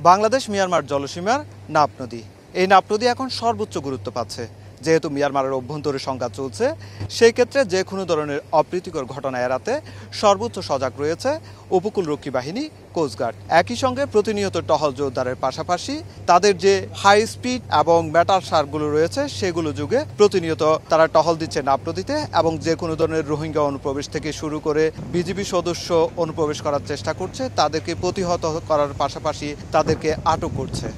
Bangladesh Myanmar জলসীমার নাপ নদী। এই নাপ নদী এখন সর্বোচ্চ গুরুত্ব পাচ্ছে, যেহেতু মিয়ানমারের অভ্যন্তরে সংঘাত চলছে। সেই ক্ষেত্রে যে কোনো ধরনের অপ্রীতিকর ঘটনা এড়াতে সর্বোচ্চ সজাগ রয়েছে উপকূলরক্ষী বাহিনী, কোস্টগার্ড। একই সঙ্গে প্রতিনিয়ত টহল জোরদারের পাশাপাশি তাদের যে হাই স্পিড এবং মেটাল সারগুলো রয়েছে সেগুলো যুগে প্রতিনিয়ত তারা টহল দিচ্ছে নাপ নদীতে, এবং যে কোনো ধরনের রোহিঙ্গা অনুপ্রবেশ থেকে শুরু করে বিজিবি সদস্য অনুপ্রবেশ করার চেষ্টা করছে, তাদেরকে প্রতিহত করার পাশাপাশি তাদেরকে আটক করছে।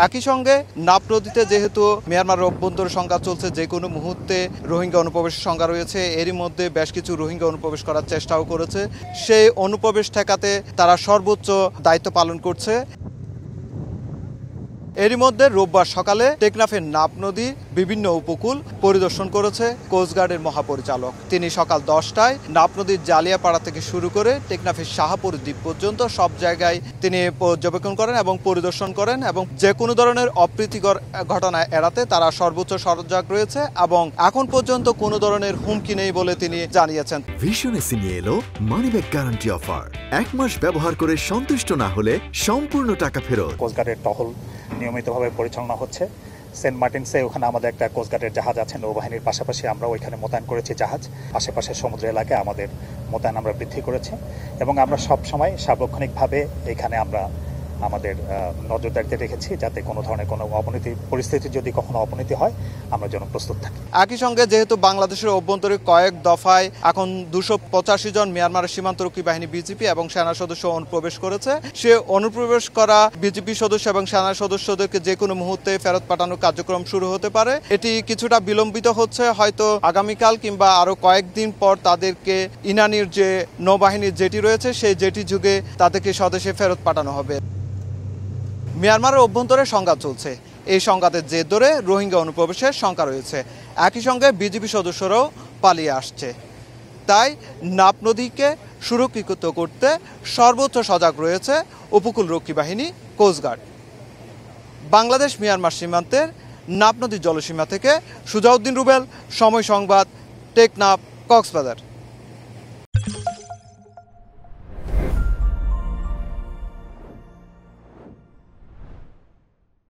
একই সঙ্গে নাপ নদীতে যেহেতু মিয়ানমারের অভ্যন্তরে সংঘাত চলছে, যে কোনো মুহূর্তে রোহিঙ্গা অনুপ্রবেশের সংখ্যা রয়েছে। এরই মধ্যে বেশ কিছু রোহিঙ্গা অনুপ্রবেশ করার চেষ্টাও করেছে। সেই অনুপ্রবেশ ঠেকাতে তারা সর্বোচ্চ দায়িত্ব পালন করছে। এরই মধ্যে রোববার সকালে টেকনাফের নাপ নদীর বিভিন্ন উপকূল পরিদর্শন করেছে কোস্টগার্ডের মহাপরিচালক। তিনি সকাল 10টায় নাপ নদীর জালিয়াপাড়া থেকে শুরু করে টেকনাফের শাহপুর দ্বীপ পর্যন্ত সব জায়গায় তিনি পর্যবেক্ষণ করেন এবং পরিদর্শন করেন, এবং যে কোনো ধরনের অপ্রীতিকর ঘটনা এড়াতে তারা সর্বোচ্চ সজাগ রয়েছে এবং এখন পর্যন্ত কোনো ধরনের হুমকি নেই বলে তিনি জানিয়েছেন। ভিশন এসি নিয়ে এলো মানিব্যাগ গ্যারান্টি অফার। 1 মাস ব্যবহার করে সন্তুষ্ট না হলে সম্পূর্ণ টাকা ফেরত। কোস্টগার্ডের টহল নিয়মিতভাবে পরিচালনা হচ্ছে। সেন্ট মার্টিনসে ওখানে আমাদের একটা কোস্টগার্ডের জাহাজ আছে, নৌবাহিনীর পাশাপাশি আমরা ওইখানে মোতায়েন করেছি জাহাজ। আশেপাশের সমুদ্র এলাকায় আমাদের মোতায়েন আমরা বৃদ্ধি করেছি, এবং আমরা সব সময় সার্বক্ষণিকভাবে এখানে আমরা আমাদের নজরদারিতে রেখেছি, যাতে কোনো ধরনের কোনো অবনতি পরিস্থিতি যদি কখনো অবনতি হয় আমরা যেন প্রস্তুত থাকি। একই সঙ্গে যেহেতু বাংলাদেশের অভ্যন্তরে কয়েক দফায় এখন 285 জন মিয়ানমারের সীমান্তরক্ষী বাহিনী বিজিপি এবং সেনা সদস্য অনুপ্রবেশ করেছে, সে অনুপ্রবেশ করা বিজিপি সদস্য এবং সেনা সদস্যদেরকে যে কোনো মুহূর্তে ফেরত পাঠানোর কার্যক্রম শুরু হতে পারে। এটি কিছুটা বিলম্বিত হচ্ছে, হয়তো আগামীকাল কিংবা আরও কয়েকদিন পর তাদেরকে ইনানির যে নৌবাহিনীর জেটি রয়েছে সেই জেটি যুগে তাদেরকে স্বদেশে ফেরত পাঠানো হবে। মিয়ানমারের অভ্যন্তরে সংঘাত চলছে। এই সংঘাতের জের ধরে রোহিঙ্গা অনুপ্রবেশের শঙ্কা রয়েছে। একই সঙ্গে বিজিবি সদস্যরাও পালিয়ে আসছে। তাই নাপ নদীকে সুরক্ষিত করতে সর্বোচ্চ সজাগ রয়েছে উপকূলরক্ষী বাহিনী, কোস্টগার্ড। বাংলাদেশ মিয়ানমার সীমান্তের নাপ নদীর জলসীমা থেকে সুজাউদ্দিন রুবেল, সময় সংবাদ, টেকনাফ, কক্সবাজার।